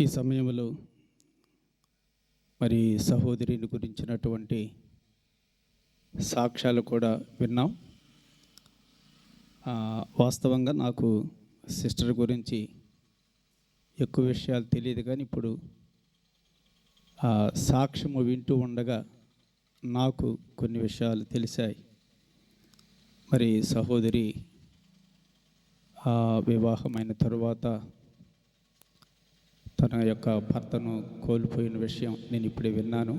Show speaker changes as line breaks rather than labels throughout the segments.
ఈ సమయంలో మరి సహోదరిని గురించినటువంటి సాక్ష్యాలు కూడా విన్నాం. వాస్తవంగా నాకు సిస్టర్ గురించి ఎక్కువ విషయాలు తెలియదు, కానీ ఇప్పుడు సాక్ష్యము వింటూ ఉండగా నాకు కొన్ని విషయాలు తెలిసాయి. మరి సహోదరి వివాహమైన తరువాత తన యొక్క భర్తను కోల్పోయిన విషయం నేను ఇప్పుడే విన్నాను.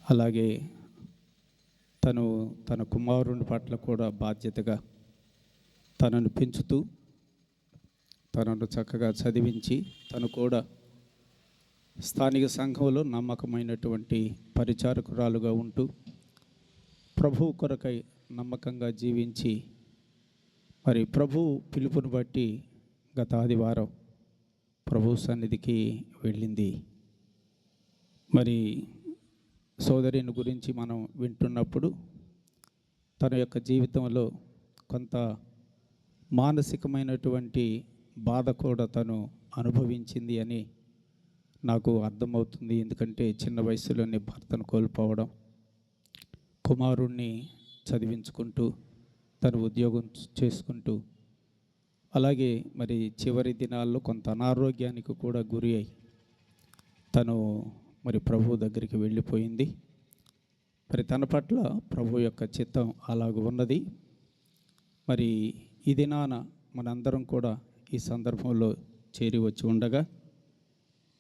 అలాగే తన కుమారుని పట్ల కూడా బాధ్యతగా తనను పెంచుతూ తనను చక్కగా చదివించి తను కూడా స్థానిక సంఘంలో నమ్మకమైనటువంటి పరిచారకురాలుగా ఉంటూ ప్రభువు కొరకై నమ్మకంగా జీవించి మరి ప్రభువు పిలుపుని బట్టి గత ఆదివారం ప్రభు సన్నిధికి వెళ్ళింది. మరి సోదరిని గురించి మనం వింటున్నప్పుడు తన యొక్క జీవితంలో కొంత మానసికమైనటువంటి బాధ కూడా తను అనుభవించింది అని నాకు అర్థమవుతుంది. ఎందుకంటే చిన్న వయసులోనే భర్తను కోల్పోవడం, కుమారుణ్ణి చదివించుకుంటూ తను ఉద్యోగం చేసుకుంటూ, అలాగే మరి చివరి దినాల్లో కొంత అనారోగ్యానికి కూడా గురి అయి తను మరి ప్రభు దగ్గరికి వెళ్ళిపోయింది. మరి తన పట్ల ప్రభు యొక్క చిత్తం అలాగ ఉన్నది. మరి ఈ దినాన మనందరం కూడా ఈ సందర్భంలో చేరి వచ్చి ఉండగా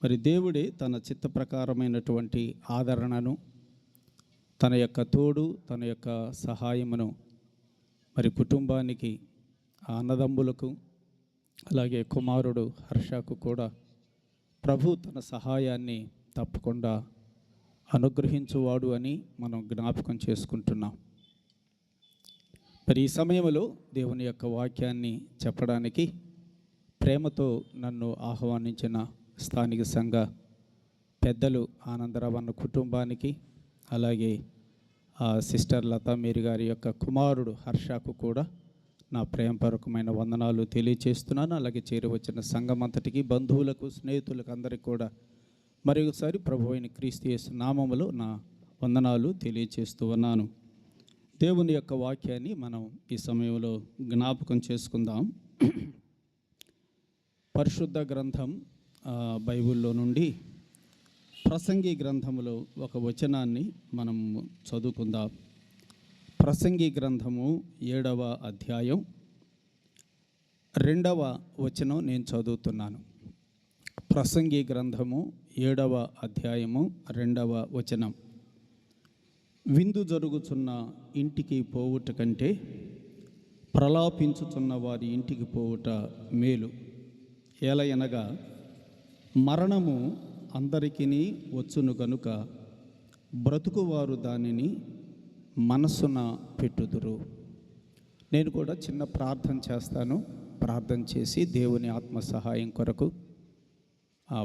మరి దేవుడే తన చిత్త ప్రకారమైనటువంటి ఆదరణను, తన యొక్క తోడు, తన యొక్క సహాయమును మరి కుటుంబానికి, అన్నదమ్ములకు, అలాగే కుమారుడు హర్షకు కూడా ప్రభు తన సహాయాన్ని తప్పకుండా అనుగ్రహించువాడు అని మనం జ్ఞాపకం చేసుకుంటున్నాం. మరి ఈ సమయంలో దేవుని యొక్క వాక్యాన్ని చెప్పడానికి ప్రేమతో నన్ను ఆహ్వానించిన స్థానిక సంఘ పెద్దలు ఆనందరావు అన్న కుటుంబానికి, అలాగే సిస్టర్ లతా మేరీ గారి యొక్క కుమారుడు హర్షకు కూడా నా ప్రేమపూర్వకమైన వందనాలు తెలియచేస్తున్నాను. అలాగే చేరువచ్చిన సంఘం అంతటికి, బంధువులకు, స్నేహితులకు అందరికీ కూడా మరొకసారి ప్రభు అయిన క్రీస్తు యేసు నామములో నా వందనాలు తెలియచేస్తూ ఉన్నాను. దేవుని యొక్క వాక్యాన్ని మనం ఈ సమయంలో జ్ఞాపకం చేసుకుందాం. పరిశుద్ధ గ్రంథం బైబిల్లో నుండి ప్రసంగి గ్రంథములో ఒక వచనాన్ని మనం చదువుకుందాం. ప్రసంగి గ్రంథము 7వ అధ్యాయం 2వ వచనం నేను చదువుతున్నాను. ప్రసంగి గ్రంథము 7వ అధ్యాయము 2వ వచనం. విందు జరుగుచున్న ఇంటికి పోవుట కంటే ప్రలాపించుచున్న వారి ఇంటికి పోవుట మేలు. ఏలయనగా మరణము అందరికీ వచ్చును గనుక బ్రతుకువారు దానిని మనస్సున పెట్టుదురు. నేను కూడా చిన్న ప్రార్థన చేస్తాను. ప్రార్థన చేసి దేవుని ఆత్మ సహాయం కొరకు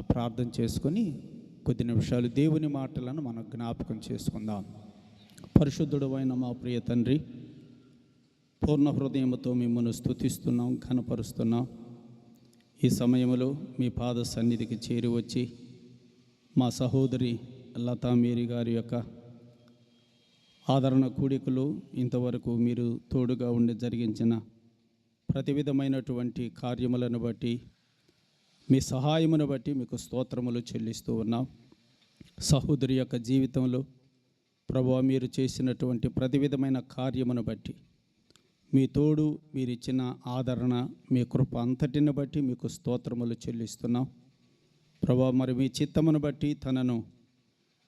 ప్రార్థన చేసుకొని కొద్ది నిమిషాలు దేవుని మాటలను మనం జ్ఞాపకం చేసుకుందాం. పరిశుద్ధుడు అయిన మా ప్రియ తండ్రి, పూర్ణ హృదయంతో మిమ్మల్ని స్తుతిస్తున్నాం, ఘనపరుస్తున్నాం. ఈ సమయంలో మీ పాద సన్నిధికి చేరి వచ్చి మా సహోదరి లతా మేరీ గారి యొక్క ఆదరణ కూడికలు ఇంతవరకు మీరు తోడుగా ఉండి జరిగించిన ప్రతి విధమైనటువంటి కార్యములను బట్టి, మీ సహాయమును బట్టి మీకు స్తోత్రములు చెల్లిస్తూ ఉన్నాం. సహోదరి యొక్క జీవితంలో ప్రభువా మీరు చేసినటువంటి ప్రతి విధమైన కార్యమును బట్టి, మీ తోడు, మీరిచ్చిన ఆదరణ, మీ కృప అంతటిని బట్టి మీకు స్తోత్రములు చెల్లిస్తున్నాం. ప్రభువా మరి మీ చిత్తమును బట్టి తనను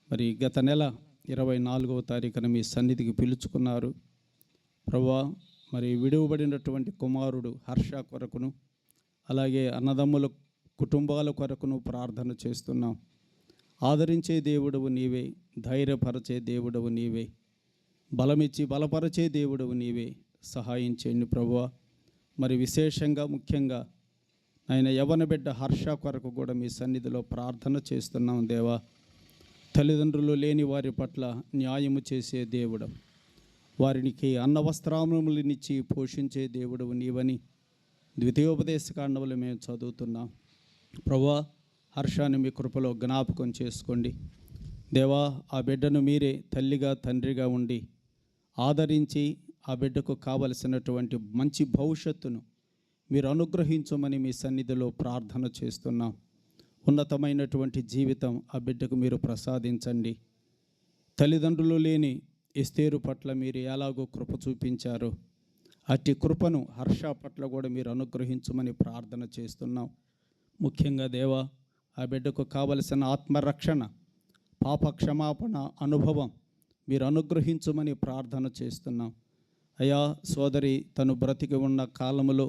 మరి గత నెల 24వ తారీఖున మీ సన్నిధికి పిలుచుకున్నారు. ప్రభువా మరి విడువబడినటువంటి కుమారుడు హర్ష కొరకును, అలాగే అన్నదమ్ముల కుటుంబాల కొరకును ప్రార్థన చేస్తున్నాం. ఆదరించే దేవుడవు నీవే, ధైర్యపరచే దేవుడవు నీవే, బలమిచ్చి బలపరచే దేవుడవు నీవే. సహాయం చేయండి ప్రభువా. మరి విశేషంగా ముఖ్యంగా ఆయన యవ్వన బిడ్డ హర్ష కొరకు కూడా మీ సన్నిధిలో ప్రార్థన చేస్తున్నాం. దేవా, తల్లిదండ్రులు లేని వారి పట్ల న్యాయము చేసే దేవుడు, వారికి అన్న వస్త్రాములనిచ్చి పోషించే దేవుడు నీవని ద్వితీయోపదేశ కాండములు మేము చదువుతున్నాం. ప్రభువా, హర్షాన్ని మీ కృపలో జ్ఞాపకం చేసుకోండి. దేవా, ఆ బిడ్డను మీరే తల్లిగా తండ్రిగా ఉండి ఆదరించి ఆ బిడ్డకు కావలసినటువంటి మంచి భవిష్యత్తును మీరు అనుగ్రహించమని మీ సన్నిధిలో ప్రార్థన చేస్తున్నాం. ఉన్నతమైనటువంటి జీవితం ఆ బిడ్డకు మీరు ప్రసాదించండి. తల్లిదండ్రులు లేని ఎస్తేరు పట్ల మీరు ఎలాగో కృప చూపించారో అట్టి కృపను హర్ష పట్ల కూడా మీరు అనుగ్రహించమని ప్రార్థన చేస్తున్నాం. ముఖ్యంగా దేవా, ఆ బిడ్డకు కావలసిన ఆత్మరక్షణ, పాప క్షమాపణ అనుభవం మీరు అనుగ్రహించమని ప్రార్థన చేస్తున్నాం. అయ్యా, సోదరి తను బ్రతికి ఉన్న కాలములో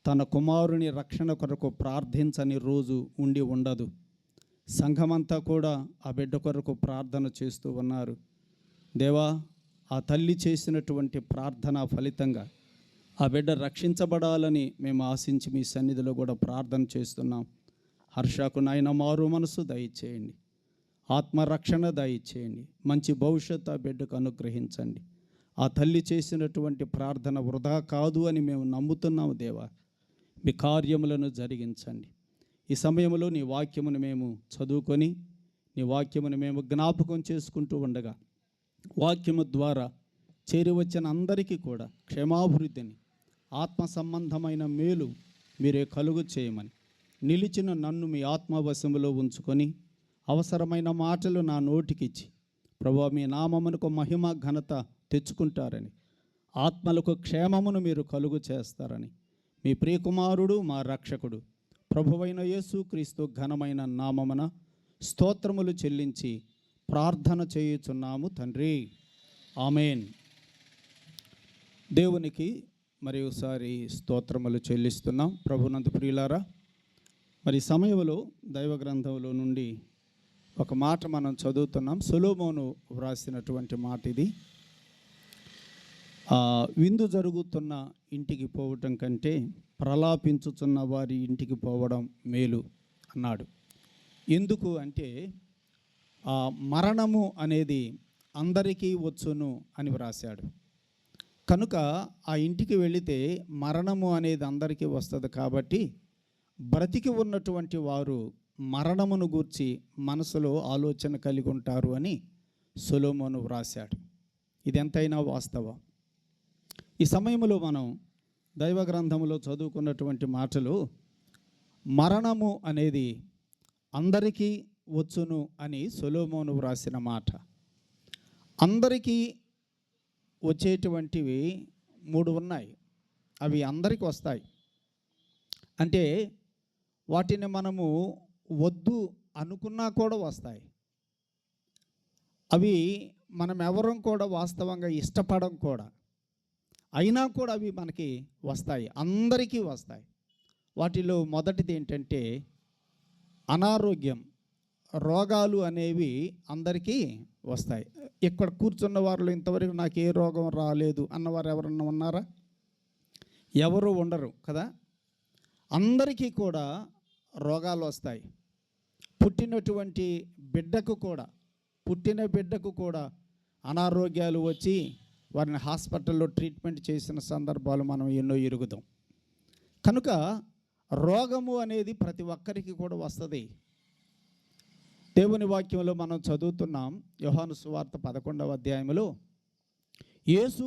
తన కుమారుని రక్షణ కొరకు ప్రార్థించని రోజు ఉండి ఉండదు. సంఘమంతా కూడా ఆ బిడ్డ కొరకు ప్రార్థన చేస్తూ ఉన్నారు. దేవా, ఆ తల్లి చేసినటువంటి ప్రార్థన ఫలితంగా ఆ బిడ్డ రక్షించబడాలని మేము ఆశించి మీ సన్నిధిలో కూడా ప్రార్థన చేస్తున్నాం. హర్షకు నాయన మారు మనసు దయచేయండి, ఆత్మరక్షణ దయచేయండి, మంచి భవిష్యత్తు ఆ బిడ్డకు అనుగ్రహించండి. ఆ తల్లి చేసినటువంటి ప్రార్థన వృధా కాదు అని మేము నమ్ముతున్నాము. దేవా, మీ కార్యములను జరిగించండి. ఈ సమయంలో నీ వాక్యమును మేము చదువుకొని నీ వాక్యమును మేము జ్ఞాపకం చేసుకుంటూ ఉండగా వాక్యము ద్వారా చేరి వచ్చిన అందరికీ కూడా క్షేమాభివృద్ధిని, ఆత్మ సంబంధమైన మేలు మీరే కలుగు చేయమని, నిలిచిన నన్ను మీ ఆత్మవశములో ఉంచుకొని అవసరమైన మాటలు నా నోటికిచ్చి ప్రభువా, మీ నామమునకు మహిమ ఘనత తెచ్చుకుంటారని, ఆత్మలకు క్షేమమును మీరు కలుగు చేస్తారని మీ ప్రియకుమారుడు మా రక్షకుడు ప్రభువైన యేసుక్రీస్తు ఘనమైన నామమున స్తోత్రములు చెల్లించి ప్రార్థన చేయుచున్నాము తండ్రి, ఆమేన్. దేవునికి మరి ఒకసారి స్తోత్రములు చెల్లిస్తున్నాం. ప్రభునందు ప్రియులారా, మరి సమయంలో దైవ గ్రంథంలో నుండి ఒక మాట మనం చదువుతున్నాం. సొలొమోను వ్రాసినటువంటి మాట ఇది. విందు జరుగుతున్న ఇంటికి పోవటం కంటే ప్రలాపించుచున్న వారి ఇంటికి పోవడం మేలు అన్నాడు. ఎందుకు అంటే మరణము అనేది అందరికీ వచ్చును అని వ్రాశాడు. కనుక ఆ ఇంటికి వెళితే మరణము అనేది అందరికీ వస్తుంది. కాబట్టి బ్రతికి ఉన్నటువంటి వారు మరణమును గూర్చి మనసులో ఆలోచన కలిగి ఉంటారు అని సొలొమోను వ్రాశాడు. ఇది ఎంతైనా వాస్తవం. ఈ సమయంలో మనం దైవ గ్రంథంలో చదువుకున్నటువంటి మాటలు మరణము అనేది అందరికీ వచ్చును అని సొలొమోను వ్రాసిన మాట. అందరికీ వచ్చేటువంటివి 3 ఉన్నాయి. అవి అందరికీ వస్తాయి. అంటే వాటిని మనము వద్దు అనుకున్నా కూడా వస్తాయి. అవి మనం ఎవరం కూడా వాస్తవంగా ఇష్టపడం కూడా, అయినా కూడా అవి మనకి వస్తాయి, అందరికీ వస్తాయి. వాటిలో మొదటిది ఏంటంటే అనారోగ్యం, రోగాలు అనేవి అందరికీ వస్తాయి. ఇక్కడ కూర్చున్న వారిలో ఇంతవరకు నాకు ఏ రోగం రాలేదు అన్నవారు ఎవరన్నా ఉన్నారా? ఎవరు ఉండరు కదా. అందరికీ కూడా రోగాలు వస్తాయి. పుట్టిన బిడ్డకు కూడా అనారోగ్యాలు వచ్చి వారిని హాస్పిటల్లో ట్రీట్మెంట్ చేసిన సందర్భాలు మనం ఎన్నో ఎరుగుదాం. కనుక రోగము అనేది ప్రతి ఒక్కరికి కూడా వస్తుంది. దేవుని వాక్యంలో మనం చదువుతున్నాం. యోహాను సువార్త 11వ అధ్యాయంలో యేసు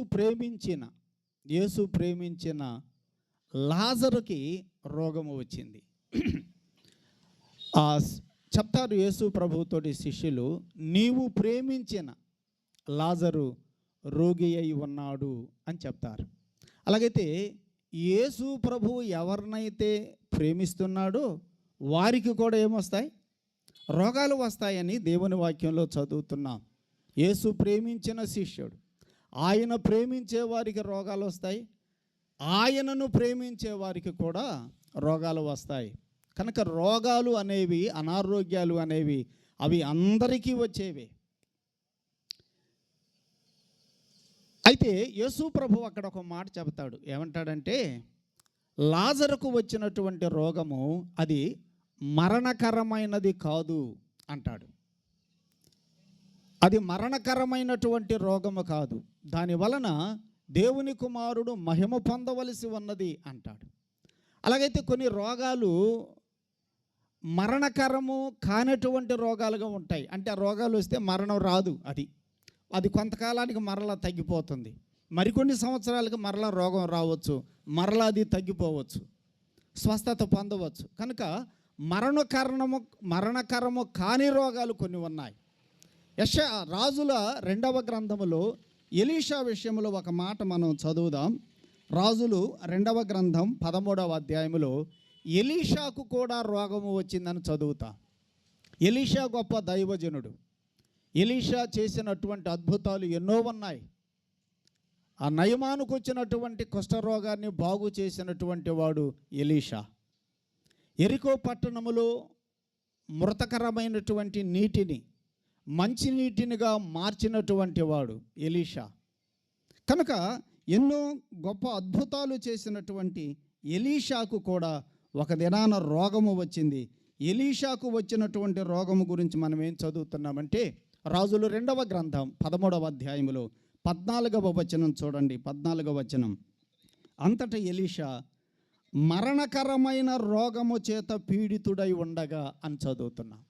ప్రేమించిన లాజరుకి రోగము వచ్చింది. చెప్తారు యేసు ప్రభువుతోటి శిష్యులు, నీవు ప్రేమించిన లాజరు రోగి అయి ఉన్నాడు అని చెప్తారు. అలాగైతే యేసు ప్రభువు ఎవరినైతే ప్రేమిస్తున్నాడో వారికి కూడా ఏమొస్తాయి? రోగాలు వస్తాయని దేవుని వాక్యంలో చదువుతున్నాం. యేసు ప్రేమించిన శిష్యుడు, ఆయన ప్రేమించే వారికి రోగాలు వస్తాయి, ఆయనను ప్రేమించే వారికి కూడా రోగాలు వస్తాయి. కనుక రోగాలు అనేవి, అనారోగ్యాలు అనేవి అవి అందరికీ వచ్చేవే. అయితే యేసు ప్రభు అక్కడ ఒక మాట చెబుతాడు. ఏమంటాడంటే, లాజరుకు వచ్చినటువంటి రోగము అది మరణకరమైనది కాదు అంటాడు. అది మరణకరమైనటువంటి రోగము కాదు, దాని వలన దేవుని కుమారుడు మహిమ పొందవలసి ఉన్నది అంటాడు. అలాగైతే కొన్ని రోగాలు
మరణకరము కానటువంటి రోగాలుగా ఉంటాయి. అంటే ఆ రోగాలు వస్తే మరణం రాదు, అది కొంతకాలానికి మరలా తగ్గిపోతుంది. మరికొన్ని సంవత్సరాలకు మరలా రోగం రావచ్చు, మరలా అది తగ్గిపోవచ్చు, స్వస్థత పొందవచ్చు. కనుక మరణకరము కాని రోగాలు కొన్ని ఉన్నాయి. రాజుల 2వ గ్రంథములో ఎలీషా విషయంలో ఒక మాట మనం చదువుదాం. రాజులు 2వ గ్రంథం 13వ అధ్యాయములో ఎలీషాకు కూడా రోగము వచ్చిందని చదువుతా. ఎలీషా గొప్ప దైవజనుడు. ఎలీషా చేసినటువంటి అద్భుతాలు ఎన్నో ఉన్నాయి. ఆ నయమానుకు వచ్చినటువంటి కుష్ఠరోగాన్ని బాగు చేసినటువంటి వాడు ఎలీషా. యెరికో పట్టణములో మృతకరమైనటువంటి నీటిని మంచి నీటినిగా మార్చినటువంటి వాడు ఎలీషా. కనుక ఎన్నో గొప్ప అద్భుతాలు చేసినటువంటి ఎలీషాకు కూడా ఒక దినాన రోగము వచ్చింది. ఎలీషాకు వచ్చినటువంటి రోగము గురించి మనం ఏం చదువుతున్నామంటే రాజులు 2వ గ్రంథం 13వ అధ్యాయములో 14వ వచనం చూడండి. 14వ వచనం, అంతటా ఎలీషా మరణకరమైన రోగము చేత పీడితుడై ఉండగా అని చదువుతున్నాం.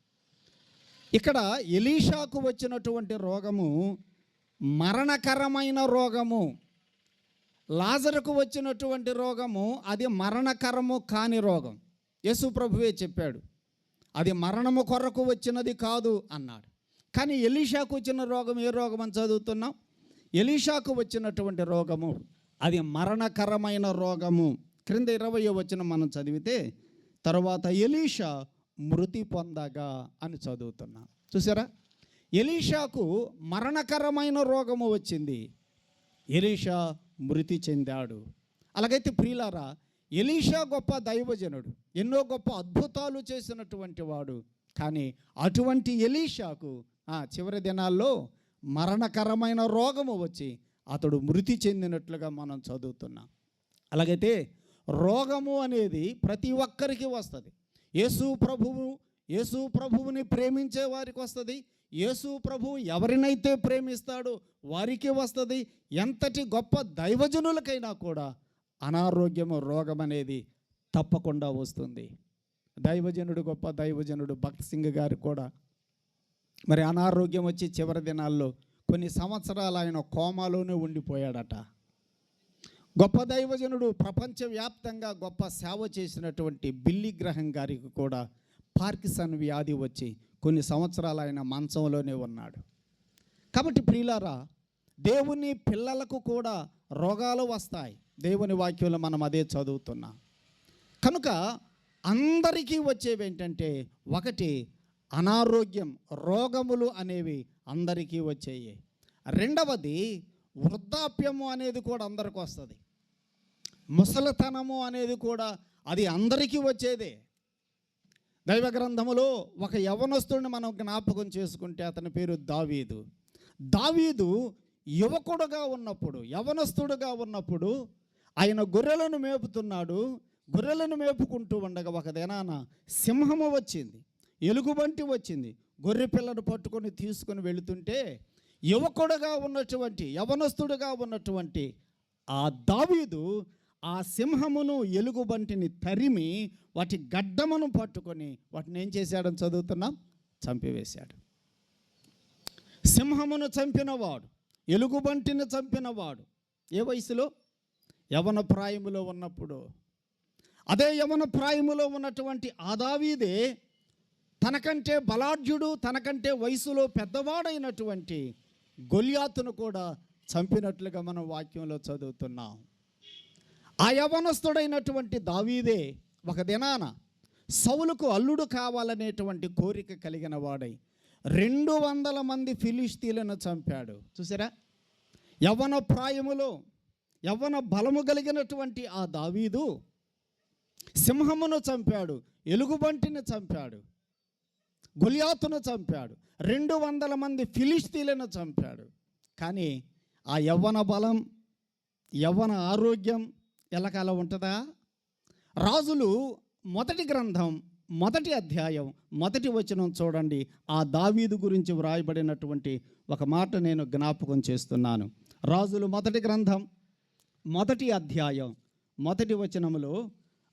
ఇక్కడ ఎలీషాకు వచ్చినటువంటి రోగము మరణకరమైన రోగము. లాజరుకు వచ్చినటువంటి రోగము అది మరణకరము కాని రోగం. యేసు ప్రభువే చెప్పాడు, అది మరణము కొరకు వచ్చినది కాదు అన్నాడు. కానీ ఎలీషాకు వచ్చిన రోగం ఏ రోగం అని చదువుతున్నాం? ఎలీషాకు వచ్చినటువంటి రోగము అది మరణకరమైన రోగము. క్రింద 20వ వచనం మనం చదివితే, తర్వాత ఎలీషా మృతి పొందగా అని చదువుతున్నాం. చూసారా, ఎలీషాకు మరణకరమైన రోగము వచ్చింది, ఎలీషా మృతి చెందాడు. అలాగైతే ప్రియులారా, ఎలీషా గొప్ప దైవజనుడు, ఎన్నో గొప్ప అద్భుతాలు చేసినటువంటి వాడు. కానీ అటువంటి ఎలీషాకు చివరి దినాల్లో మరణకరమైన రోగము వచ్చి అతడు మృతి చెందినట్లుగా మనం చదువుతున్నాం. అలాగైతే రోగము అనేది ప్రతి ఒక్కరికి వస్తుంది. యేసు ప్రభువుని ప్రేమించే వారికి వస్తుంది. యేసు ప్రభువు ఎవరినైతే ప్రేమిస్తాడో వారికి వస్తుంది. ఎంతటి గొప్ప దైవజనులకైనా కూడా అనారోగ్యము, రోగం అనేది తప్పకుండా వస్తుంది. దైవజనుడు, గొప్ప దైవజనుడు భక్త్ సింగ్ గారు కూడా మరి అనారోగ్యం వచ్చి చివరి దినాల్లో కొన్ని సంవత్సరాలు ఆయన కోమాలోనే ఉండిపోయాడట. గొప్ప దైవజనుడు, ప్రపంచవ్యాప్తంగా గొప్ప సేవ చేసినటువంటి బిల్లీ గ్రహం గారికి కూడా పార్కిన్సన్ వ్యాధి వచ్చి కొన్ని సంవత్సరాలు ఆయన మంచంలోనే ఉన్నాడు. కాబట్టి ప్రియులారా, దేవుని పిల్లలకు కూడా రోగాలు వస్తాయి. దేవుని వాక్యంలో మనం అదే చదువుతున్నాం. కనుక అందరికీ వచ్చేవి ఏంటంటే, ఒకటి అనారోగ్యం, రోగములు అనేవి అందరికీ వచ్చేవి. రెండవది వృద్ధాప్యము అనేది కూడా అందరికి వస్తుంది. ముసలితనము అనేది కూడా అది అందరికీ వచ్చేదే. దైవ గ్రంథములో ఒక యవనస్తుడిని మనం జ్ఞాపకం చేసుకుంటే అతని పేరు దావీదు. దావీదు యువకుడుగా ఉన్నప్పుడు, యవనస్తుడుగా ఉన్నప్పుడు ఆయన గొర్రెలను మేపుతున్నాడు. గొర్రెలను మేపుకుంటూ ఉండగా ఒక దినాన సింహము వచ్చింది, ఎలుగుబంటి వచ్చింది. గొర్రె పిల్లను పట్టుకొని తీసుకొని వెళుతుంటే యవనస్తుడుగా ఉన్నటువంటి ఆ దావీదు ఆ సింహమును, ఎలుగుబంటిని తరిమి వాటి గడ్డమును పట్టుకొని వాటిని ఏం చేశాడని చదువుతున్నాం? చంపివేశాడు. సింహమును చంపినవాడు, ఎలుగుబంటిని చంపినవాడు ఏ వయసులో? యవన ప్రాయములో ఉన్నప్పుడు. అదే యవన ప్రాయములో ఉన్నటువంటి ఆ దావీదే తనకంటే బలాఢ్యుడు, తనకంటే వయసులో పెద్దవాడైనటువంటి గొల్యాతును కూడా చంపినట్లుగా మనం వాక్యంలో చదువుతున్నాం. ఆ యవనస్తుడైనటువంటి దావీదే ఒక దినాన సౌలుకు అల్లుడు కావాలనేటువంటి కోరిక కలిగిన వాడై 200 మంది ఫిలిష్తీయులను చంపాడు. చూసారా, యవ్వన ప్రాయములో యవ్వన బలము కలిగినటువంటి ఆ దావీదు సింహమును చంపాడు, ఎలుగుబంటిని చంపాడు, గొల్యాతును చంపాడు, 200 మంది ఫిలిష్తీయులను చంపాడు. కానీ ఆ యవ్వన బలం, యవ్వన ఆరోగ్యం ఎల్లకాలం ఉంటుందా? రాజులు 1వ గ్రంథం 1వ అధ్యాయం 1వ వచనం చూడండి. ఆ దావీదు గురించి వ్రాయబడినటువంటి ఒక మాట నేను జ్ఞాపకం చేస్తున్నాను. రాజులు 1వ గ్రంథం 1వ అధ్యాయం 1వ వచనములో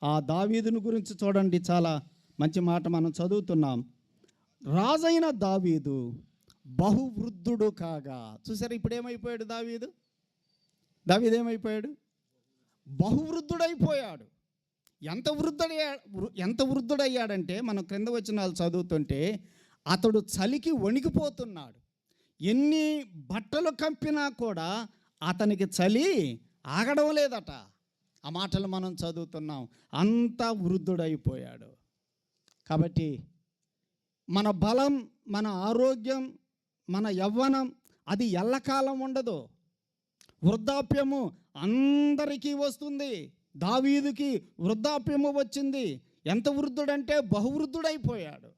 ఆ దావీదును గురించి చూడండి. చాలా మంచి మాట మనం చదువుతున్నాం. రాజైన దావీదు బహువృద్ధుడు కాగా. చూసారా ఇప్పుడు ఏమైపోయాడు దావీదు? దావీదు ఏమైపోయాడు? బహువృద్ధుడైపోయాడు. ఎంత వృద్ధుడయ్యాడంటే మనం క్రింద వచనాలు చదువుతుంటే అతడు చలికి వణికిపోతున్నాడు. ఎన్ని బట్టలు కప్పినా కూడా అతనికి చలి ఆగడం లేదట. ఆ మాటలు మనం చదువుతున్నాం. అంత వృద్ధుడైపోయాడు. కాబట్టి మన బలం, మన ఆరోగ్యం, మన యవ్వనం అది ఎల్లకాలం ఉండదు. వృద్ధాప్యము అందరికీ వస్తుంది. దావీదుకి వృద్ధాప్యము వచ్చింది. ఎంత వృద్ధుడంటే బహువృద్ధుడైపోయాడు.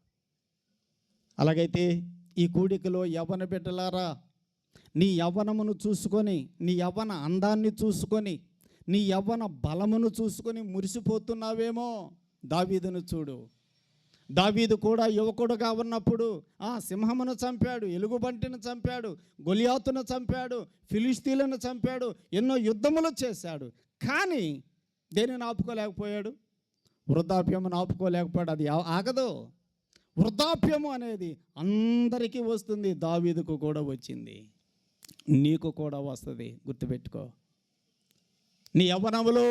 అలాగైతే ఈ కూడికలో యవ్వన బిడ్డలారా, నీ యవ్వనమును చూసుకొని, నీ యవ్వన అందాన్ని చూసుకొని, నీ యవ్వన బలమును చూసుకొని మురిసిపోతున్నావేమో. దావీదును చూడు. దావీదు కూడా యువకుడుగా ఉన్నప్పుడు సింహమును చంపాడు, ఎలుగుబంటిని చంపాడు, గొలియాతును చంపాడు, ఫిలిస్తీన్లను చంపాడు, ఎన్నో యుద్ధములు చేశాడు. కానీ దేనిని ఆపుకోలేకపోయాడు? వృద్ధాప్యమును ఆపుకోలేకపోయాడు. అది ఆగదు. వృద్ధాప్యము అనేది అందరికీ వస్తుంది. దావీదుకు కూడా వచ్చింది, నీకు కూడా వస్తుంది. గుర్తుపెట్టుకో. నీ యవ్వనములో,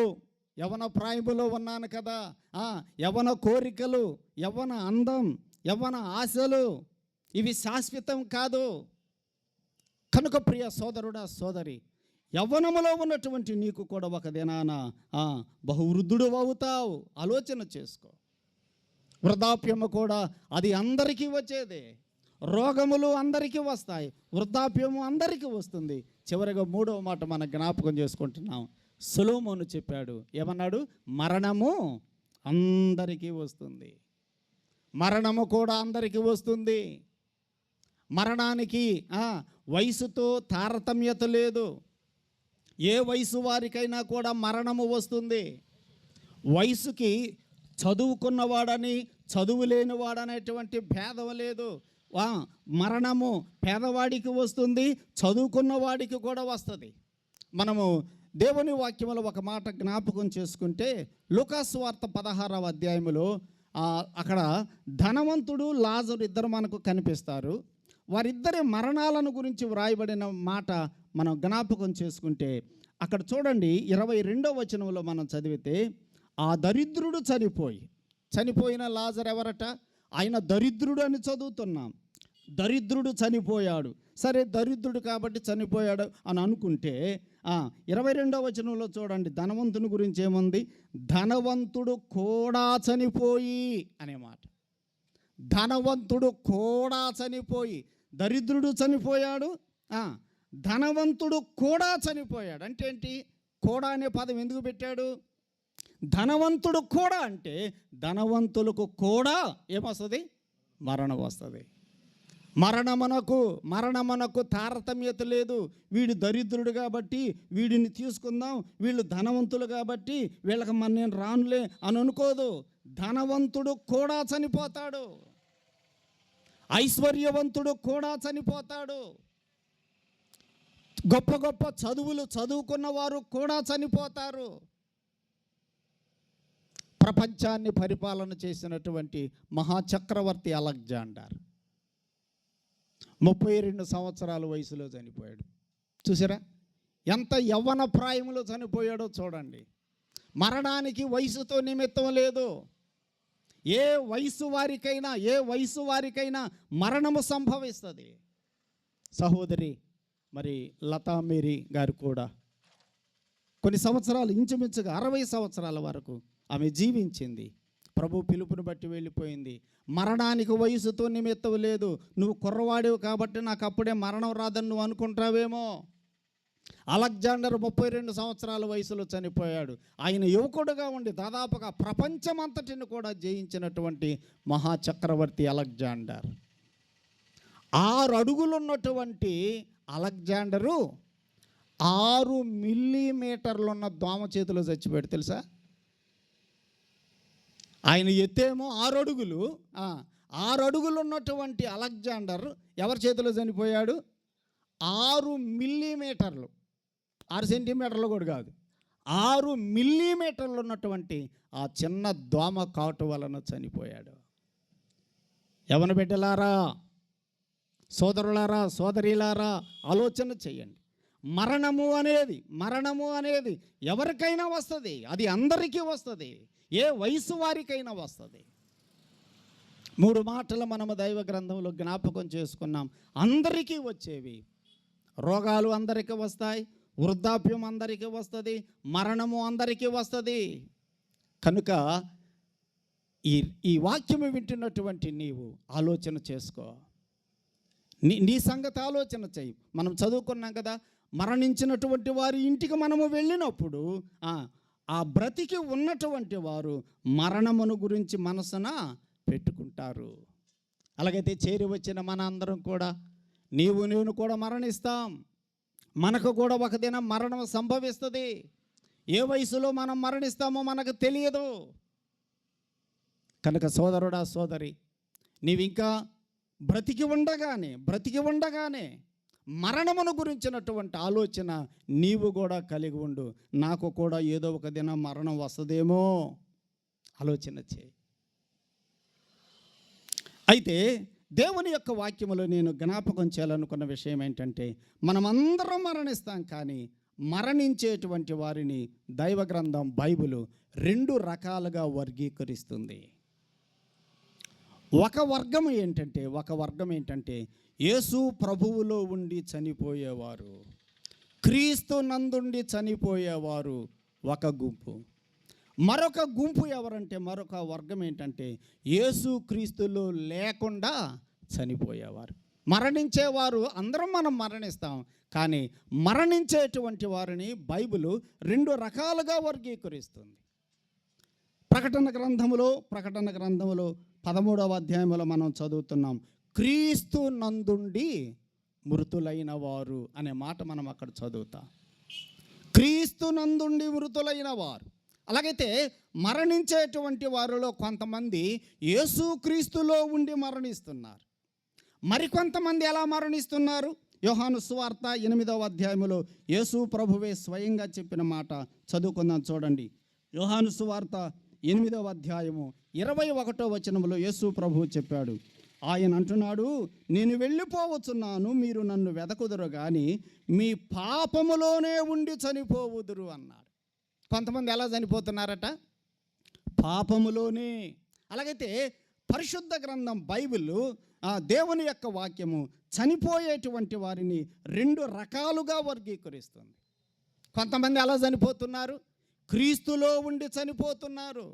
యవ్వన ప్రాయములో ఉన్నాను కదా, యవ్వన కోరికలు, యవ్వన అందం, యవ్వన ఆశలు ఇవి శాశ్వతం కాదు. కనుక ప్రియ సోదరుడా, సోదరి, యవ్వనములో ఉన్నటువంటి నీకు కూడా ఒక దినాన బహువృద్ధుడు అవుతావు. ఆలోచన చేసుకో. వృద్ధాప్యము కూడా అది అందరికీ వచ్చేదే. రోగములు అందరికీ వస్తాయి, వృద్ధాప్యము అందరికీ వస్తుంది. చివరిగా మూడవ మాట మనం జ్ఞాపకం చేసుకుంటున్నాం. సొలొమోను చెప్పాడు, ఏమన్నాడు? మరణము అందరికీ వస్తుంది. మరణము కూడా అందరికీ వస్తుంది. మరణానికి వయసుతో తారతమ్యత లేదు. ఏ వయసు వారికైనా కూడా మరణము వస్తుంది. వయసుకి చదువుకున్నవాడని చదువు లేనివాడనేటువంటి భేదం లేదు. మరణము పేదవాడికి వస్తుంది, చదువుకున్నవాడికి కూడా వస్తుంది. మనము దేవుని వాక్యములో ఒక మాట జ్ఞాపకం చేసుకుంటే లూకాసు వార్త 16వ అధ్యాయములో అక్కడ ధనవంతుడు లాజరు ఇద్దరు మనకు కనిపిస్తారు. వారిద్దరి మరణాలను గురించి వ్రాయబడిన మాట మనం జ్ఞాపకం చేసుకుంటే అక్కడ చూడండి 22వ వచనంలో మనం చదివితే, ఆ దరిద్రుడు చనిపోయిన లాజరు ఎవరట? ఆయన దరిద్రుడు అని చదువుతున్నాం. దరిద్రుడు చనిపోయాడు. సరే, దరిద్రుడు కాబట్టి చనిపోయాడు అని అనుకుంటే 22వ వచనంలో చూడండి, ధనవంతుని గురించి ఏముంది? ధనవంతుడు కూడా చనిపోయి అనే మాట. ధనవంతుడు కూడా చనిపోయి, దరిద్రుడు చనిపోయాడు, ధనవంతుడు కూడా చనిపోయాడు. అంటే ఏంటి? కూడా అనే పదం ఎందుకు పెట్టాడు? ధనవంతుడు కూడా అంటే ధనవంతులకు కూడా ఏమొస్తుంది? మరణం వస్తుంది. మరణమునకు తారతమ్యత లేదు. వీడు దరిద్రుడు కాబట్టి వీడిని తీసుకుందాం, వీళ్ళు ధనవంతులు కాబట్టి వీళ్ళకి నేను రానులే అని అనుకోదు. ధనవంతుడు కూడా చనిపోతాడు, ఐశ్వర్యవంతుడు కూడా చనిపోతాడు, గొప్ప గొప్ప చదువులు చదువుకున్న వారు కూడా చనిపోతారు. ప్రపంచాన్ని పరిపాలన చేసినటువంటి మహాచక్రవర్తి అలెగ్జాండర్ 32 సంవత్సరాల వయసులో చనిపోయాడు. చూసారా ఎంత యవ్వన ప్రాయములో చనిపోయాడో చూడండి. మరణానికి వయసుతో నిమిత్తం లేదు. ఏ వయసు వారికైనా మరణము సంభవిస్తుంది. సహోదరి మరి లతా మేరీ గారు కూడా కొన్ని సంవత్సరాలు, ఇంచుమించుగా 60 సంవత్సరాల వరకు ఆమె జీవించింది. ప్రభు పిలుపుని బట్టి వెళ్ళిపోయింది. మరణానికి వయసుతో నిమిత్తం లేదు. నువ్వు కుర్రవాడివి కాబట్టి నాకు అప్పుడే మరణం రాదని నువ్వు అనుకుంటావేమో. అలెగ్జాండర్ 32 సంవత్సరాల వయసులో చనిపోయాడు. ఆయన యువకుడుగా ఉండి దాదాపుగా ప్రపంచమంతటిని కూడా జయించినటువంటి మహాచక్రవర్తి అలెగ్జాండర్. 6 అడుగులున్నటువంటి అలెగ్జాండరు 6 మిల్లీమీటర్లున్న దోమ చేతిలో చచ్చిపోయాడు. తెలుసా? ఆయన ఎత్తేమో 6 అడుగులు. 6 అడుగులు ఉన్నటువంటి అలెగ్జాండర్ ఎవరి చేతిలో చనిపోయాడు? 6 మిల్లీమీటర్లు, 6 సెంటీమీటర్లు కూడా కాదు, 6 మిల్లీమీటర్లు ఉన్నటువంటి ఆ చిన్న దోమ కాటు వలన చనిపోయాడు. యవన బిడ్డలారా, సోదరులారా, సోదరీలారా, ఆలోచన చేయండి. మరణము అనేది ఎవరికైనా వస్తుంది. అది అందరికీ వస్తుంది. ఏ వయసు వారికైనా వస్తుంది. 3 మాటలు మనము దైవ గ్రంథంలో జ్ఞాపకం చేసుకున్నాం. అందరికీ వచ్చేవి. రోగాలు అందరికీ వస్తాయి, వృద్ధాప్యం అందరికీ వస్తుంది, మరణము అందరికీ వస్తుంది. కనుక ఈ వాక్యము వింటున్నటువంటి నీవు ఆలోచన చేసుకో. నీ సంగతి ఆలోచన చేయి. మనం చదువుకున్నాం కదా, మరణించినటువంటి వారి ఇంటికి మనము వెళ్ళినప్పుడు ఆ బ్రతికి ఉన్నటువంటి వారు మరణమును గురించి మనసున పెట్టుకుంటారు. అలాగైతే చేరి వచ్చిన మన అందరం కూడా, నీవు నేను కూడా మరణిస్తాం. మనకు కూడా ఒక దినం మరణం సంభవిస్తుంది. ఏ వయసులో మనం మరణిస్తామో మనకు తెలియదు. కనుక సోదరుడా, సోదరి, నీవింకా బ్రతికి ఉండగానే మరణమును గురించినటువంటి ఆలోచన నీవు కూడా కలిగి ఉండు. నాకు కూడా ఏదో ఒక దినం మరణం వస్తుందేమో ఆలోచన చేయి. అయితే దేవుని యొక్క వాక్యములో నేను జ్ఞాపకం చేయాలనుకున్న విషయం ఏంటంటే, మనమందరం మరణిస్తాం, కానీ మరణించేటువంటి వారిని దైవ గ్రంథం బైబిలు 2 రకాలుగా వర్గీకరిస్తుంది. ఒక వర్గం ఏంటంటే యేసు ప్రభువులో ఉండి చనిపోయేవారు, క్రీస్తు నందుండి చనిపోయేవారు ఒక గుంపు. మరొక గుంపు ఎవరంటే, మరొక వర్గం ఏంటంటే యేసు క్రీస్తులో లేకుండా చనిపోయేవారు. మరణించేవారు అందరం మనం మరణిస్తాం, కానీ మరణించేటువంటి వారిని బైబిలు 2 రకాలుగా వర్గీకరిస్తుంది. ప్రకటన గ్రంథములో 13వ అధ్యాయంలో మనం చదువుతున్నాం, క్రీస్తు నందుండి మృతులైన వారు అనే మాట మనం అక్కడ చదువుతాం. క్రీస్తు నందుండి మృతులైన వారు. అలాగైతే మరణించేటువంటి వారిలో కొంతమంది యేసు క్రీస్తులో ఉండి మరణిస్తున్నారు. మరికొంతమంది ఎలా మరణిస్తున్నారు? యోహాను సువార్త 8వ అధ్యాయంలో యేసు ప్రభువే స్వయంగా చెప్పిన మాట చదువుకుందాం, చూడండి. యోహాను సువార్త 8వ అధ్యాయము 21వ వచనంలో యేసు ప్రభువు చెప్పాడు. ఆయన అంటున్నాడు, నేను వెళ్ళిపోవచ్చున్నాను, మీరు నన్ను వెదకుదురు కానీ మీ పాపములోనే ఉండి చనిపోవుదురు అన్నాడు. కొంతమంది ఎలా చనిపోతున్నారట? పాపములోనే. అలాగైతే పరిశుద్ధ గ్రంథం బైబిల్, దేవుని యొక్క వాక్యము చనిపోయేటువంటి వారిని 2 రకాలుగా వర్గీకరిస్తుంది. కొంతమంది ఎలా చనిపోతున్నారు? క్రీస్తులో ఉండి చనిపోతున్నారు,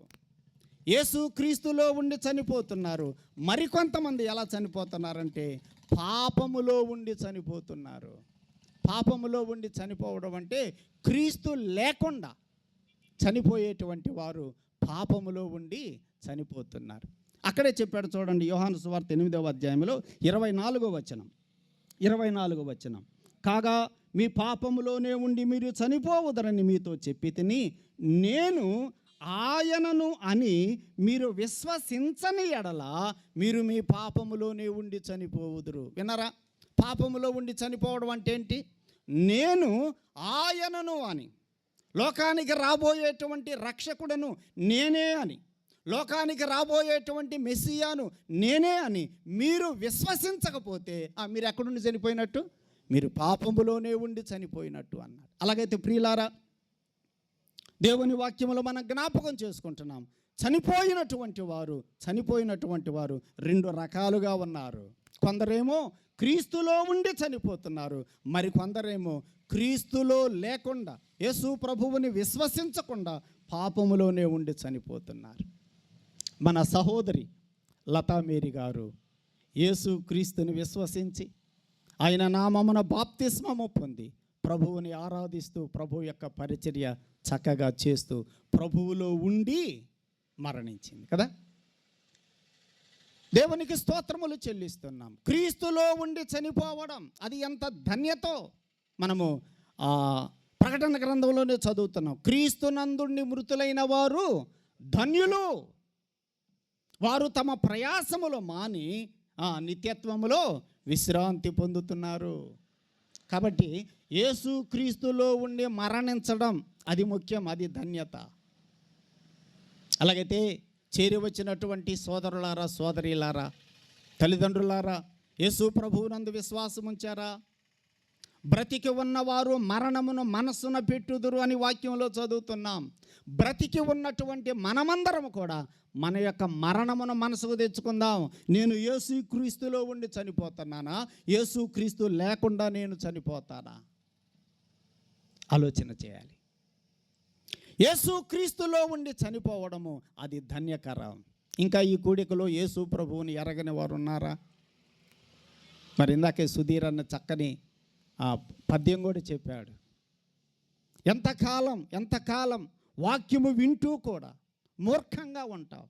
యేసు క్రీస్తులో ఉండి చనిపోతున్నారు. మరికొంతమంది ఎలా చనిపోతున్నారంటే పాపములో ఉండి చనిపోతున్నారు. పాపములో ఉండి చనిపోవడం అంటే క్రీస్తు లేకుండా చనిపోయేటువంటి వారు పాపములో ఉండి చనిపోతున్నారు. అక్కడే చెప్పాడు, చూడండి. యోహాను సువార్త 8వ అధ్యాయంలో 24వ వచనం, కాగా మీ పాపములోనే ఉండి మీరు చనిపోవదరని మీతో చెప్పి తిని, నేను ఆయనను అని మీరు విశ్వసించని ఎడల మీరు మీ పాపములోనే ఉండి చనిపోవుదురు. విన్నారా? పాపములో ఉండి చనిపోవడం అంటే ఏంటి? నేను ఆయనను అని, లోకానికి రాబోయేటువంటి రక్షకుడను నేనే అని, లోకానికి రాబోయేటువంటి మెస్సియాను నేనే అని మీరు విశ్వసించకపోతే మీరు ఎక్కడుండి చనిపోయినట్టు? మీరు పాపములోనే ఉండి చనిపోయినట్టు అన్నారు. అలాగైతే ప్రియులారా, దేవుని వాక్యములో మనం జ్ఞాపకం చేసుకుంటున్నాం, చనిపోయినటువంటి వారు 2 రకాలుగా ఉన్నారు. కొందరేమో క్రీస్తులో ఉండి చనిపోతున్నారు, మరి కొందరేమో క్రీస్తులో లేకుండా యేసు ప్రభువుని విశ్వసించకుండా పాపములోనే ఉండి చనిపోతున్నారు. మన సహోదరి లతా మేరీ గారు యేసు క్రీస్తుని విశ్వసించి ఆయన నామమున బాప్తిస్మము పొంది ప్రభువుని ఆరాధిస్తూ ప్రభు యొక్క పరిచర్య చక్కగా చేస్తూ ప్రభువులో ఉండి మరణించింది కదా. దేవునికి స్తోత్రములు చెల్లిస్తున్నాం. క్రీస్తులో ఉండి చనిపోవడం అది ఎంత ధన్యతో మనము ప్రకటన గ్రంథంలోనే చదువుతున్నాం. క్రీస్తునందుండి మృతులైన వారు ధన్యులు, వారు తమ ప్రయాసములు మాని నిత్యత్వములో విశ్రాంతి పొందుతున్నారు. కాబట్టి యేసు క్రీస్తులో ఉండి మరణించడం అది ముఖ్యం, అది ధన్యత. అలాగైతే చేరి వచ్చినటువంటి సోదరులారా, సోదరీలారా, తల్లిదండ్రులారా, యేసు ప్రభువునందు విశ్వాసం ఉంచారా? బ్రతికి ఉన్నవారు మరణమును మనస్సున పెట్టుదురు అని వాక్యంలో చదువుతున్నాం. బ్రతికి ఉన్నటువంటి మనమందరం కూడా మన యొక్క మరణమును మనసుకు తెచ్చుకుందాం. నేను యేసుక్రీస్తులో ఉండి చనిపోతున్నానా, యేసుక్రీస్తు లేకుండా నేను చనిపోతానా? ఆలోచన చేయాలి. యేసుక్రీస్తులో ఉండి చనిపోవడము అది ధన్యకరం. ఇంకా ఈ కూడికలో యేసు ప్రభువుని ఎరగని వారు ఉన్నారా? మరి ఇందాకే సుధీర్ అన్న చక్కని పద్యం కూడా చెప్పాడు. ఎంతకాలం వాక్యము వింటూ కూడా మూర్ఖంగా ఉంటావు,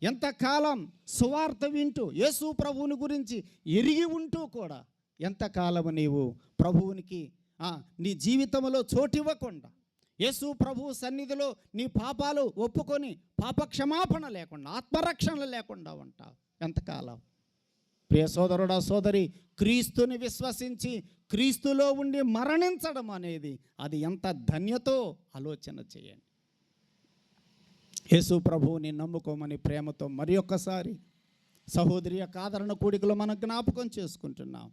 ఎంతకాలం సువార్త వింటూ యేసు ప్రభువుని గురించి ఎరిగి ఉంటూ కూడా ఎంతకాలము నీవు ప్రభువునికి నీ జీవితంలో చోటివ్వకుండా, యేసు ప్రభువు సన్నిధిలో నీ పాపాలు ఒప్పుకొని పాపక్షమాపణ లేకుండా, ఆత్మరక్షణ లేకుండా ఉంటావు ఎంతకాలం? ప్రియ సోదరుడా, సోదరి, క్రీస్తుని విశ్వసించి క్రీస్తులో ఉండి మరణించడం అనేది అది ఎంత ధన్యతో ఆలోచన చేయండి. యేసు ప్రభువుని నమ్ముకోమని ప్రేమతో మరి ఒక్కసారి సహోదరి యొక్క ఆదరణ కూడికలో మనం జ్ఞాపకం చేసుకుంటున్నాం.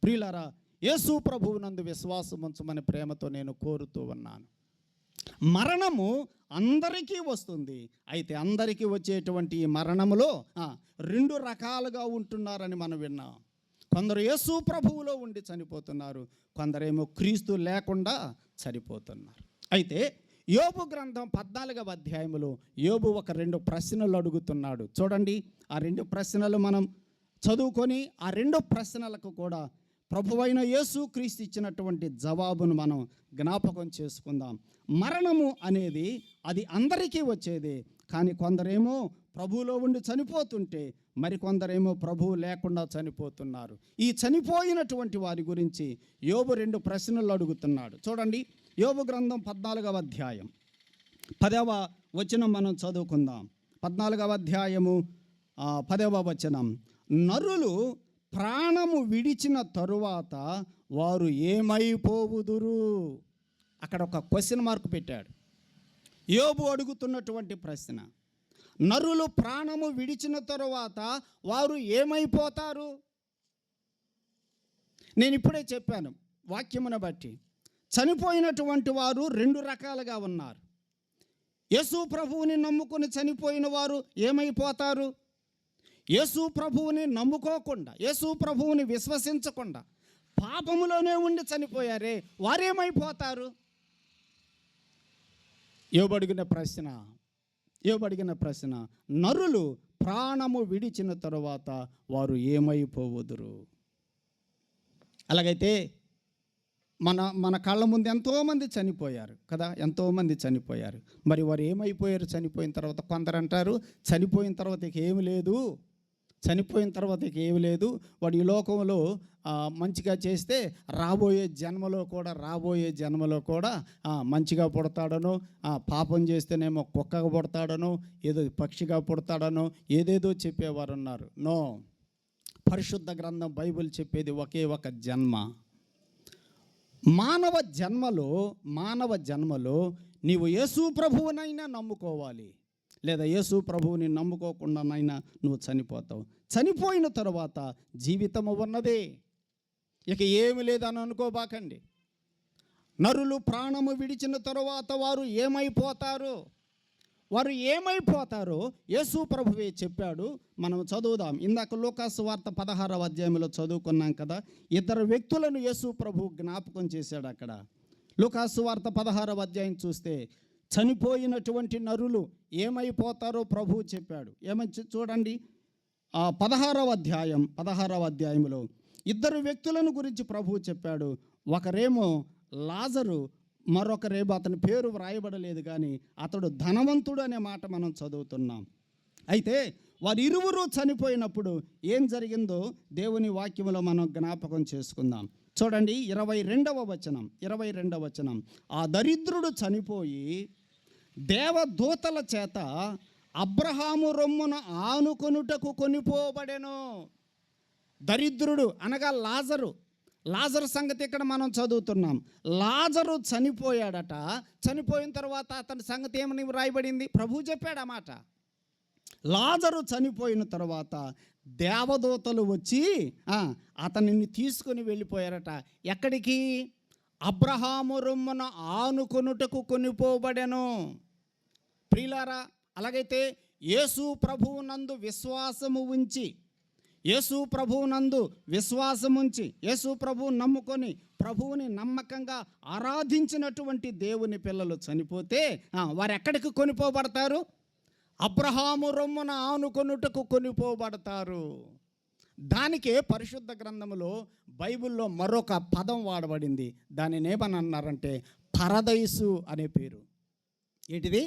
ప్రియులారా, యేసు ప్రభువునందు విశ్వాసం ఉంచమని ప్రేమతో నేను కోరుతూ ఉన్నాను. మరణము అందరికీ వస్తుంది. అయితే అందరికీ వచ్చేటువంటి ఈ మరణములో 2 రకాలుగా ఉంటున్నారని మనం విన్నాం. కొందరు యేసు ప్రభువులో ఉండి చనిపోతున్నారు, కొందరేమో క్రీస్తు లేకుండా చనిపోతున్నారు. అయితే యోబు గ్రంథం 14వ అధ్యాయములో యోబు ఒక 2 ప్రశ్నలు అడుగుతున్నాడు. చూడండి, ఆ 2 ప్రశ్నలు మనం చదువుకొని ఆ 2 ప్రశ్నలకు కూడా ప్రభువైన యేసు క్రీస్తు ఇచ్చినటువంటి జవాబును మనం జ్ఞాపకం చేసుకుందాం. మరణము అనేది అది అందరికీ వచ్చేది, కానీ కొందరేమో ప్రభువులో ఉండి చనిపోతుంటే మరికొందరేమో ప్రభువు లేకుండా చనిపోతున్నారు. ఈ చనిపోయినటువంటి వారి గురించి యోబు 2 ప్రశ్నలు అడుగుతున్నాడు. చూడండి, యోబు గ్రంథం 14వ అధ్యాయం 10వ వచనం మనం చదువుకుందాం. 14వ అధ్యాయము 10వ వచనం. నరులు ప్రాణము విడిచిన తరువాత వారు ఏమైపోవుదురు? అక్కడ ఒక క్వశ్చన్ మార్క్ పెట్టాడు. యోబు అడుగుతున్నటువంటి ప్రశ్న, నరులు ప్రాణము విడిచిన తరువాత వారు ఏమైపోతారు? నేను ఇప్పుడే చెప్పాను వాక్యమును బట్టి, చనిపోయినటువంటి వారు 2 రకాలుగా ఉన్నారు. యేసు ప్రభువుని నమ్ముకుని చనిపోయిన వారు ఏమైపోతారు? యేసు ప్రభువుని నమ్ముకోకుండా, యేసు ప్రభువుని విశ్వసించకుండా పాపములోనే ఉండి చనిపోయారే, వారేమైపోతారు? యోబడిగిన ప్రశ్న, నరులు ప్రాణము విడిచిన తరువాత వారు ఏమైపోవుదురు? అలాగైతే మన కళ్ళ ముందు ఎంతోమంది చనిపోయారు కదా, ఎంతోమంది చనిపోయారు. మరి వారు ఏమైపోయారు చనిపోయిన తర్వాత? కొందరు అంటారు చనిపోయిన తర్వాత ఇక ఏమి లేదు, చనిపోయిన తర్వాత ఇక ఏమి లేదు, వాడు ఈ లోకంలో మంచిగా చేస్తే రాబోయే జన్మలో కూడా మంచిగా పుడతాడనో, పాపం చేస్తేనేమో కుక్కగా పుడతాడనో, ఏదో పక్షిగా పుడతాడనో ఏదేదో చెప్పేవారు ఉన్నారు. నో, పరిశుద్ధ గ్రంథం బైబిల్ చెప్పేది ఒకే ఒక జన్మ. మానవ జన్మలో నీవు యేసు ప్రభువునైనా నమ్ముకోవాలి, లేదా యేసు ప్రభువుని నమ్ముకోకుండానైనా నువ్వు చనిపోతావు. చనిపోయిన తరువాత జీవితము ఉన్నదే, ఇక ఏమి లేదని అనుకోబాకండి. నరులు ప్రాణము విడిచిన తరువాత వారు ఏమైపోతారో యేసు ప్రభువే చెప్పాడు. మనం చదువుదాం. ఇందాక లూకాసు వార్త 16వ అధ్యాయంలో చదువుకున్నాం కదా, 2 వ్యక్తులను యేసు ప్రభు జ్ఞాపకం చేశాడు. అక్కడ లూకాసు వార్త 16వ అధ్యాయం చూస్తే చనిపోయినటువంటి నరులు ఏమైపోతారో ప్రభువు చెప్పాడు. ఏమని చూడండి, 16వ అధ్యాయంలో 2 వ్యక్తులను గురించి ప్రభువు చెప్పాడు. ఒకరేమో లాజరు, మరొకరేమో అతని పేరు వ్రాయబడలేదు, కానీ అతడు ధనవంతుడు అనే మాట మనం చదువుతున్నాం. అయితే వారు ఇరువురు చనిపోయినప్పుడు ఏం జరిగిందో దేవుని వాక్యంలో మనం జ్ఞాపకం చేసుకుందాం. చూడండి, 22వ వచనం. ఆ దరిద్రుడు చనిపోయి దేవదూతల చేత అబ్రహాము రొమ్మున ఆనుకొనుటకు కొనిపోబడెను. దరిద్రుడు అనగా లాజరు సంగతి ఇక్కడ మనం చదువుతున్నాం. లాజరు చనిపోయాడట. చనిపోయిన తర్వాత అతని సంగతి ఏమని రాయబడింది? ప్రభు చెప్పాడు ఆ మాట. లాజరు చనిపోయిన తర్వాత దేవదూతలు వచ్చి అతనిని తీసుకొని వెళ్ళిపోయారట. ఎక్కడికి? అబ్రహాము రొమ్మున ఆనుకొనుటకు కొనిపోబడెను. ప్రియులారా, అలాగైతే యేసు ప్రభువునందు విశ్వాసము ఉంచి, యేసు ప్రభువునందు విశ్వాసముంచి, యేసు ప్రభువు నమ్ముకొని ప్రభువుని నమ్మకంగా ఆరాధించినటువంటి దేవుని పిల్లలు చనిపోతే వారు ఎక్కడికి కొనిపోబడతారు? అబ్రహాము రొమ్మున ఆనుకొనుటకు కొనిపోబడతారు. దానికే పరిశుద్ధ గ్రంథములో బైబిల్లో మరొక పదం వాడబడింది. దానిని ఏమని అన్నారంటే పరదైసు అనే పేరు. ఏంటిది?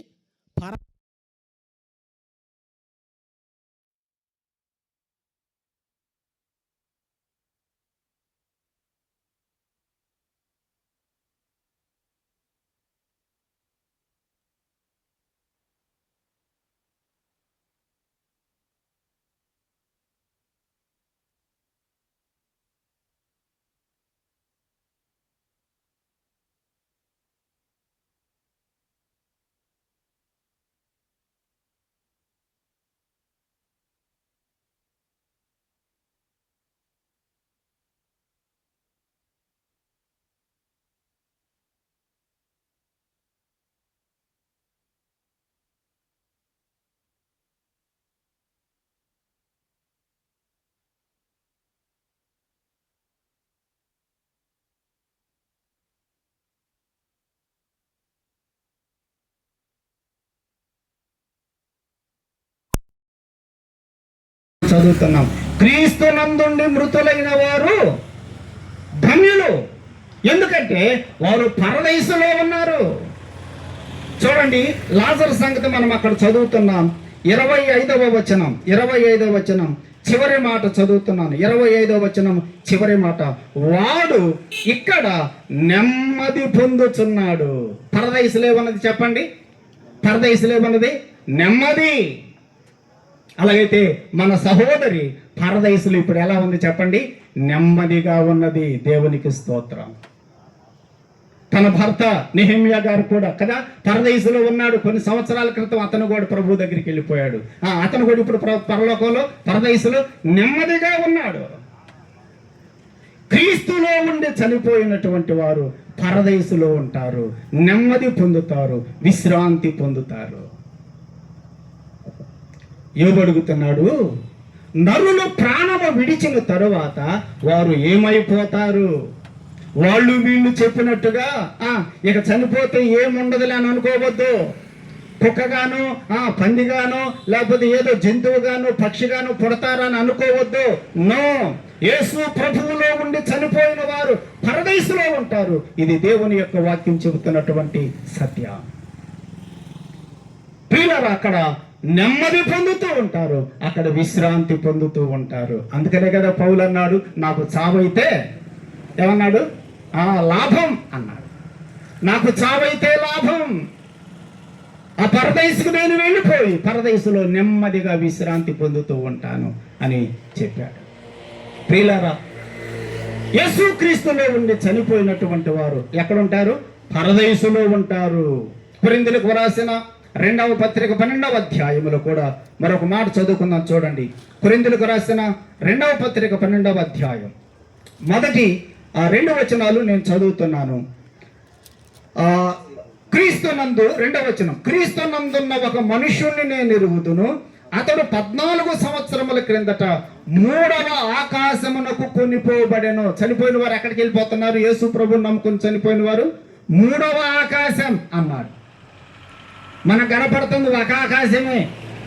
చదువుతున్నాం. క్రీస్తు నందుండి మృతులైన వారు ధన్యులు, ఎందుకంటే వారు పరదైసులో ఉన్నారు. చూడండి, లాజరు సంగతి మనం అక్కడ చదువుతున్నాం. 25వ వచనం చివరి మాట చదువుతున్నాను. 25వ వచనం చివరి మాట, వాడు ఇక్కడ నెమ్మది పొందుచున్నాడు. పరదైసులేమన్నది చెప్పండి? పరదైసులేమన్నది నెమ్మది. అలాగైతే మన సహోదరి పరదైసులు ఇప్పుడు ఎలా ఉంది చెప్పండి? నెమ్మదిగా ఉన్నది. దేవునికి స్తోత్రం. తన భర్త నెహెమ్యా గారు కూడా కదా పరదైసులో ఉన్నాడు. కొన్ని సంవత్సరాల క్రితం అతను కూడా ప్రభు దగ్గరికి వెళ్ళిపోయాడు. అతను కూడా ఇప్పుడు పరలోకంలో పరదైసులో నెమ్మదిగా ఉన్నాడు. క్రీస్తులో ఉండి చనిపోయినటువంటి వారు పరదైసులో ఉంటారు, నెమ్మది పొందుతారు, విశ్రాంతి పొందుతారు. యోబడుగుతున్నాడు, నరులు ప్రాణము విడిచిన తరువాత వారు ఏమైపోతారు? వాళ్ళు వీళ్ళు చెప్పినట్టుగా ఇక చనిపోతే ఏముండదులే అని అనుకోవద్దు. కుక్కగాను పందిగాను లేకపోతే ఏదో జంతువుగాను పక్షిగాను పుడతారని అనుకోవద్దు. నో, యేసు ప్రభువులో ఉండి చనిపోయిన వారు పరదైసులో ఉంటారు. ఇది దేవుని యొక్క వాక్యం చెబుతున్నటువంటి సత్యం. ప్రియులారా, అక్కడ నెమ్మది పొందుతూ ఉంటారు, అక్కడ విశ్రాంతి పొందుతూ ఉంటారు. అందుకనే కదా పౌలు అన్నాడు, నాకు చావైతే ఏమన్నాడు? లాభం అన్నాడు. నాకు చావైతే లాభం. ఆ పరదైసుకు నేను వెళ్ళిపోయి పరదైసులో నెమ్మదిగా విశ్రాంతి పొందుతూ ఉంటాను అని చెప్పాడు. ప్రియులారా, యేసుక్రీస్తులో ఉండి చనిపోయినటువంటి వారు ఎక్కడుంటారు? పరదైసులో ఉంటారు. కొరింథీయులకు రాసిన 2వ పత్రిక 12వ అధ్యాయములో కూడా మరొక మాట చదువుకుందాం. చూడండి, కొరింథీయులకు రాసిన 2వ పత్రిక 12వ అధ్యాయం మొదటి 2 వచనాలు నేను చదువుతున్నాను. క్రీస్తునందు 2వ వచనం, క్రీస్తునందున్న ఒక మనుష్యుణ్ణి నేను ఎరుగుదును, అతడు 14 సంవత్సరముల క్రిందట 3వ ఆకాశమునకు కొనిపోబడెను. చనిపోయిన వారు ఎక్కడికి వెళ్ళిపోతున్నారు? యేసు ప్రభువుని నమ్ముకుని చనిపోయిన వారు 3వ ఆకాశం అన్నాడు. మనకు కనపడుతుంది ఒక ఆకాశమే,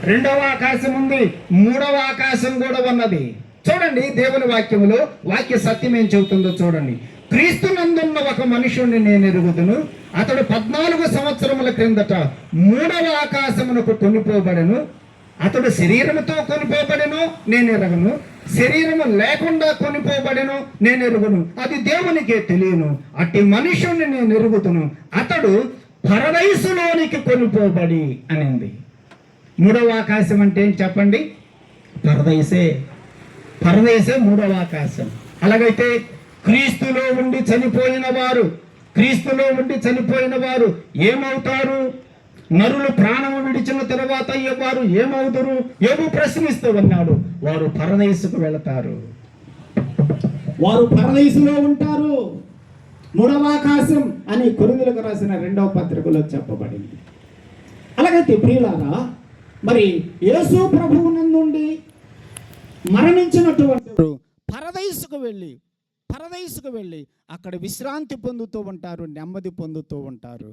2వ ఆకాశం ఉంది, 3వ ఆకాశం కూడా ఉన్నది. చూడండి, దేవుని వాక్యములో వాక్య సత్యం ఏం చెబుతుందో చూడండి. క్రీస్తునందున్న ఒక మనుషుణ్ణి నేను ఎరుగుదును, అతడు 14 సంవత్సరముల క్రిందట 3వ ఆకాశమునకు కొనిపోబడెను. అతడు శరీరముతో కొనిపోబడెను, నేను ఎరగను. శరీరము లేకుండా కొనిపోబడెను, నేను ఎరుగును. అది దేవునికే తెలియను. అట్టి మనుషుణ్ణి నేను ఎరుగుదును, అతడు పరదైసులోనికి కొనిపోబడి అనింది. 3వ ఆకాశం అంటే ఏంటి చెప్పండి? పరదైసే. 3వ ఆకాశం. అలాగైతే క్రీస్తులో ఉండి చనిపోయిన వారు ఏమవుతారు? నరులు ప్రాణము విడిచిన తర్వాత వారు ఏమవుతారు? యోబు ప్రశ్నిస్తూ ఉన్నాడు. వారు పరదేశుకు వెళతారు, వారు పరదేశులో ఉంటారు. మూడవ ఆకాశం అని కొరింథీయులకు రాసిన 2వ పత్రికలో చెప్పబడింది. అలాగైతే ప్రియులారా, మరి యేసు ప్రభువు నుండి మరణించినటువంటి పరదేశుకు వెళ్ళి అక్కడ విశ్రాంతి పొందుతూ ఉంటారు, నెమ్మది పొందుతూ ఉంటారు.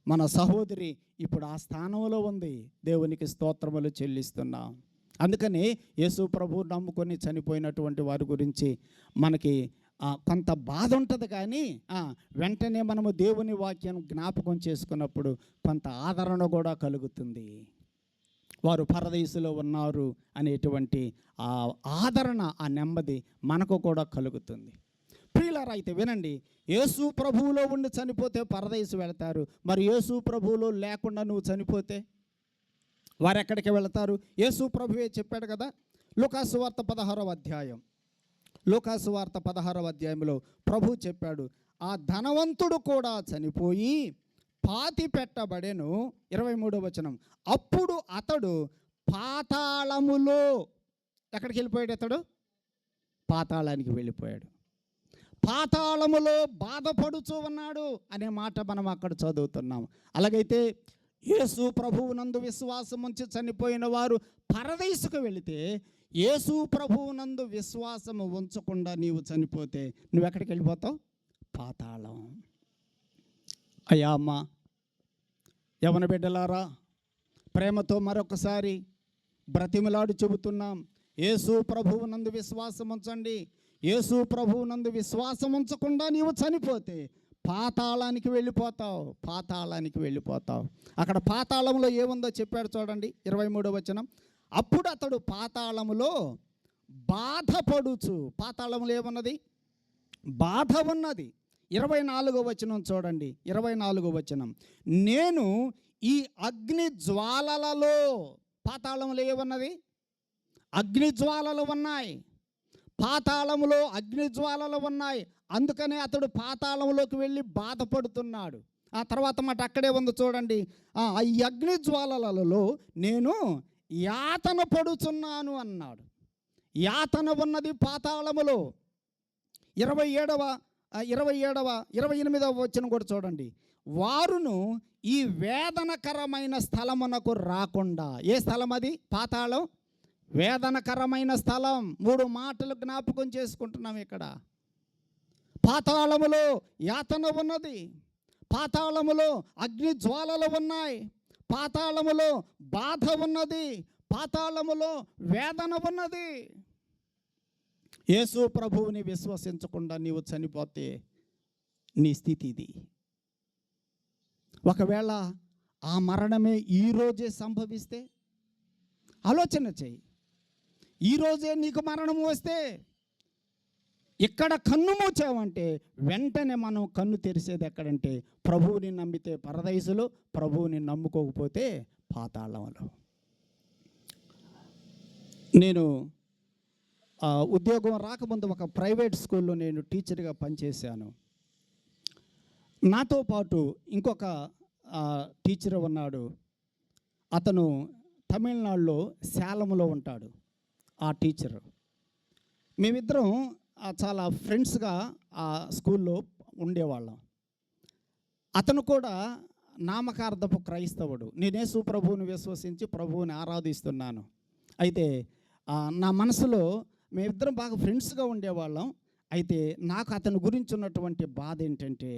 మన సహోదరి ఇప్పుడు ఆ స్థానంలో ఉంది. దేవునికి స్తోత్రములు చెల్లిస్తున్నాం. అందుకని యేసు ప్రభువు నమ్ముకొని చనిపోయినటువంటి వారి గురించి మనకి కొంత బాధ ఉంటుంది, కానీ వెంటనే మనము దేవుని వాక్యం జ్ఞాపకం చేసుకున్నప్పుడు కొంత ఆదరణ కూడా కలుగుతుంది. వారు పరదేశులో ఉన్నారు అనేటువంటి ఆ ఆదరణ, ఆ నెమ్మది మనకు కూడా కలుగుతుంది. ప్రియులారా, అయితే వినండి, యేసు ప్రభువులో ఉండి చనిపోతే పరదేశు వెళతారు. మరి యేసు ప్రభువులో లేకుండా నువ్వు చనిపోతే వారు ఎక్కడికి వెళతారు? యేసు ప్రభువే చెప్పాడు కదా, లూకాసు వార్త 16వ అధ్యాయం. లూకాసు వార్త 16వ అధ్యాయంలో ప్రభు చెప్పాడు, ఆ ధనవంతుడు కూడా చనిపోయి పాతి పెట్టబడెను. 23వ వచనం. అప్పుడు అతడు పాతాళములో, ఎక్కడికి వెళ్ళిపోయాడు? అతడు పాతాళానికి వెళ్ళిపోయాడు. పాతాళములో బాధపడుచూ ఉన్నాడు అనే మాట మనం అక్కడ చదువుతున్నాం. అలాగైతే యేసు ప్రభువునందు విశ్వాసం ఉంచి చనిపోయిన వారు పరదేశుకు వెళితే, యేసు ప్రభువునందు విశ్వాసము ఉంచకుండా నీవు చనిపోతే నువ్వు ఎక్కడికి వెళ్ళిపోతావు? పాతాళం. అయ్యా అమ్మ, యవన బిడ్డలారా, ప్రేమతో మరొకసారి బ్రతిమలాడు చెబుతున్నాం, యేసు ప్రభువునందు విశ్వాసం ఉంచండి. యేసు ప్రభువునందు విశ్వాసం ఉంచకుండా నీవు చనిపోతే పాతాళానికి వెళ్ళిపోతావు, పాతాళానికి వెళ్ళిపోతావు. అక్కడ పాతాళంలో ఏముందో చెప్పాడు చూడండి, 23వ వచనం. అప్పుడు అతడు పాతాళములో బాధపడుచు, పాతాళంలో ఏమున్నది? బాధ ఉన్నది. 24వ వచనం చూడండి, 24వ వచనం. నేను ఈ అగ్ని జ్వాలలలో, పాతాళంలో ఏమున్నది? అగ్ని జ్వాలలు ఉన్నాయి, పాతాళములో అగ్ని జ్వాలలు ఉన్నాయి. అందుకనే అతడు పాతాళంలోకి వెళ్ళి బాధపడుతున్నాడు. ఆ తర్వాత మాట అక్కడే ఉంది చూడండి, ఈ అగ్ని జ్వాలలలో నేను యాతన పడుచున్నాను అన్నాడు. యాతన ఉన్నది పాతాళములో. 28వ వచనం కూడా చూడండి. వారును ఈ వేదనకరమైన స్థలమునకు రాకుండా, ఏ స్థలం అది? పాతాళం, వేదనకరమైన స్థలం. 3 మాటలు జ్ఞాపకం చేసుకుంటున్నాం ఇక్కడ. పాతాళములో యాతన ఉన్నది, పాతాళములో అగ్ని జ్వాలలు ఉన్నాయి, పాతాళములో బాధ ఉన్నది, పాతాళములో వేదన ఉన్నది. యేసు ప్రభువుని విశ్వసించకుండా నీవు చనిపోతే నీ స్థితి ఇది. ఒకవేళ ఆ మరణమే ఈరోజే సంభవిస్తే ఆలోచన చెయ్యి. ఈరోజే నీకు మరణం వస్తే, ఇక్కడ కన్ను మూచావంటే వెంటనే మనం కన్ను తెరిసేది ఎక్కడంటే ప్రభువుని నమ్మితే పరదేశులో, ప్రభువుని నమ్ముకోకపోతే పాతాళంలో. నేను ఉద్యోగం రాకముందు ఒక ప్రైవేట్ స్కూల్లో నేను టీచర్గా పనిచేశాను. నాతో పాటు ఇంకొక టీచర్ ఉన్నాడు. అతను తమిళనాడులో సేలంలో ఉంటాడు. ఆ టీచర్, మేమిద్దరం చాలా ఫ్రెండ్స్గా ఆ స్కూల్లో ఉండేవాళ్ళం. అతను కూడా నామకార్థపు క్రైస్తవుడు. నేను యేసు ప్రభువుని విశ్వసించి ప్రభువుని ఆరాధిస్తున్నాను. అయితే నా మనసులో మేమిద్దరం బాగా ఫ్రెండ్స్గా ఉండేవాళ్ళం. అయితే నాకు అతని గురించి ఉన్నటువంటి బాధ ఏంటంటే,